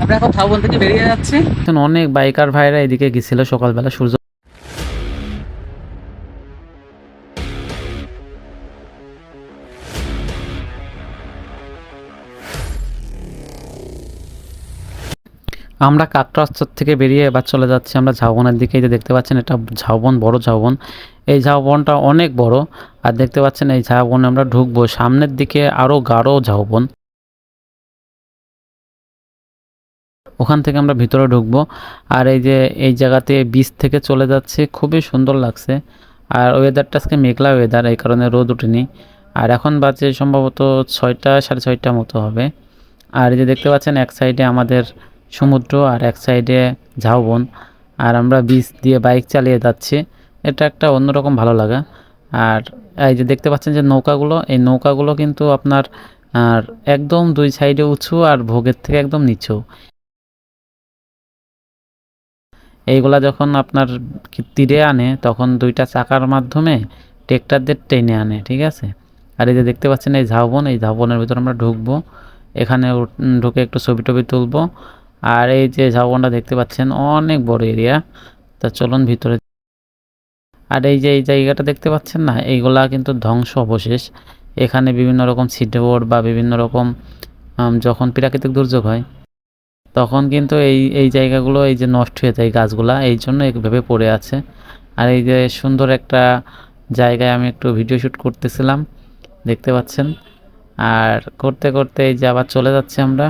আমরা এখন ঝাউবন থেকে বেরিয়ে যাচ্ছি। অনেক বাইকার ভাইরা এদিকে গেছিল সকালবেলা সূর্য। আমরা কাকড়াচর থেকে বেরিয়ে এবার চলে যাচ্ছি আমরা ঝাউবনের দিকে। এই যে দেখতে পাচ্ছেন এটা ঝাউবন, বড় ঝাউবন। এই ঝাউবনটা অনেক বড়। আর দেখতে পাচ্ছেন এই ঝাউবনে আমরা ঢুকবো, সামনের দিকে আরো গাঢ় ঝাউবন, ওখান থেকে আমরা ভিতরে ঢুকবো। আর এই যে এই জায়গাতে বীজ থেকে চলে যাচ্ছে, খুবই সুন্দর লাগছে। আর ওয়েদারটা আজকে মেঘলা ওয়েদার, এই কারণে রোদ উঠেনি। আর এখন বাজে সম্ভবত 6টা, সাড়ে 6টা মতো হবে। আর এই যে দেখতে পাচ্ছেন এক সাইডে আমাদের সমুদ্র আর এক সাইডে ঝাউবন। আর আমরা বীজ দিয়ে বাইক চালিয়ে যাচ্ছি, এটা একটা অন্যরকম ভালো লাগা। আর এই যে দেখতে পাচ্ছেন যে নৌকাগুলো, এই নৌকাগুলো কিন্তু আপনার আর একদম দুই সাইডে উঁচু আর ভোগের থেকে একদম নিচু। এইগুলা যখন আপনার তীরে আনে তখন দুইটা চাকার মাধ্যমে ট্রেক্টর দিয়ে টেনে আনে, ঠিক আছে। আর এই যে দেখতে পাচ্ছেন এই ঝাউবন, এই ঝাউবনের ভিতরে আমরা ঢুকবো, এখানে ঢুকে একটু ছবি টবি তুলবো। আর এই যে ঝাউবনটা দেখতে পাচ্ছেন অনেক বড় এরিয়া, তা চলুন ভিতরে। আর এই যে এই জায়গাটা দেখতে পাচ্ছেন না, এইগুলা কিন্তু ধ্বংস অবশেষ। এখানে বিভিন্ন রকম ছিটবোর্ড বা বিভিন্ন রকম যখন প্রাকৃতিক দুর্যোগ হয় তখন কিন্তু এই এই জায়গাগুলো এই যে নষ্ট হয়ে যায় গাছগুলা, এই জন্য এইভাবে পড়ে আছে। আর এই যে সুন্দর একটা জায়গায় আমি একটু ভিডিও শ্যুট করতেছিলাম, দেখতে পাচ্ছেন। আর করতে করতে এই যে আবার চলে যাচ্ছি আমরা।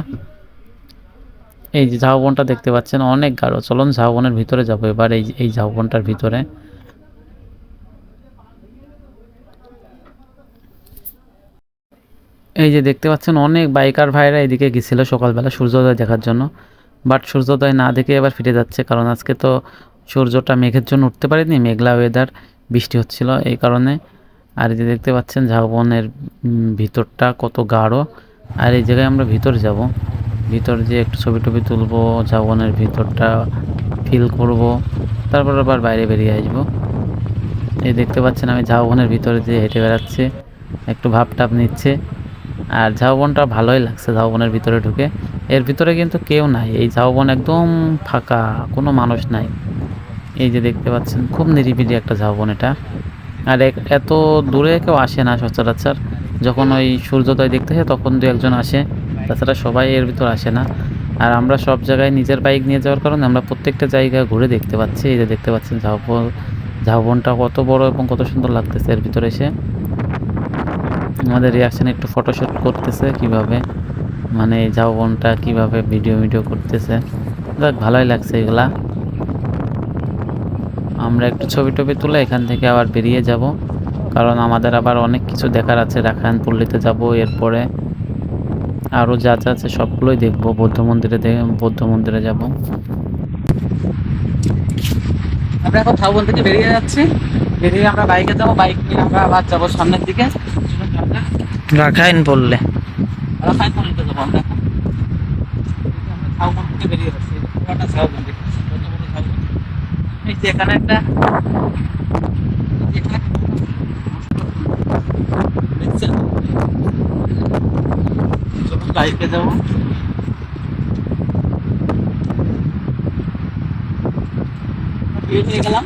এই যে ঝাউবনটা দেখতে পাচ্ছেন অনেক গাঢ়, চলুন ঝাউবনের ভিতরে যাবো এবার। এই ঝাউবনটার ভিতরে এই যে দেখতে পাচ্ছেন অনেক বাইকার ভাইরা এদিকে গেছিলো সকালবেলা সূর্যোদয় দেখার জন্য, বাট সূর্যোদয় না দেখে এবার ফিরে যাচ্ছে, কারণ আজকে তো সূর্যটা মেঘের জন্য উঠতে পারেনি, মেঘলা ওয়েদার, বৃষ্টি হচ্ছিল এই কারণে। আর এই যে দেখতে পাচ্ছেন ঝাউবনের ভিতরটা কত গাঢ়। আর এই জায়গায় আমরা ভিতরে যাব, ভিতর যে একটু ছবি টবি তুলবো, ঝাউবনের ভিতরটা ফিল করব, তারপর আবার বাইরে বেরিয়ে আসবো। এই দেখতে পাচ্ছেন আমি ঝাউবনের ভিতরে যে হেঁটে বেড়াচ্ছি, একটু ভাব টাপ নিচ্ছে। আর ঝাউবনটা ভালোই লাগছে ঝাউবনের ভিতরে ঢুকে। এর ভিতরে কিন্তু কেউ নাই, এই ঝাউবন একদম ফাঁকা, কোনো মানুষ নাই। এই যে দেখতে পাচ্ছেন খুব নিরিবিলি একটা ঝাউবন এটা। আর এত দূরে কেউ আসে না সচরাচর, যখন ওই সূর্যোদয় দেখতে হয় তখন দু একজন আসে, তাছাড়া সবাই এর ভিতর আসে না। আর আমরা সব জায়গায় নিজের বাইক নিয়ে যাওয়ার কারণে আমরা প্রত্যেকটা জায়গা ঘুরে দেখতে পাচ্ছি। এই যে দেখতে পাচ্ছেন ঝাউবনটা কত বড় এবং কত সুন্দর লাগতেছে এর ভিতরে এসে। আমাদের রিয়াকশন একটু ফটোশ্যুট করতেছে কিভাবে, মানে এই ঝাউবনটা কিভাবে ভিডিও করতেছে, দেখ ভালোই লাগছে এগুলা। আমরা একটু ছবি টবি তুলে এখান থেকে আবার বেরিয়ে যাব, কারণ আমাদের আবার অনেক কিছু দেখার আছে। রাখাইন পল্লীতে যাব, এরপরে আরও যা যা আছে সবগুলোই দেখবো। বৌদ্ধ মন্দিরে যাব। আমরা এখন ঝাউবন থেকে বেরিয়ে যাচ্ছি, বেরিয়ে আমরা বাইকে যাবো, বাইক নিয়ে আমরা আবার যাবো সামনের দিকে। রাখাইন পল্লী, রাখাইন পল্লীতে যাবো আমরা। ঝাউবন থেকে বেরিয়ে যাচ্ছি, পুরোটা ঝাউবন দেখতেছি, কত বড় ঝাউবন। এই যে এখানে একটা দেখছেন, চলুন বাইকে যাবো। বের হয়ে গেলাম।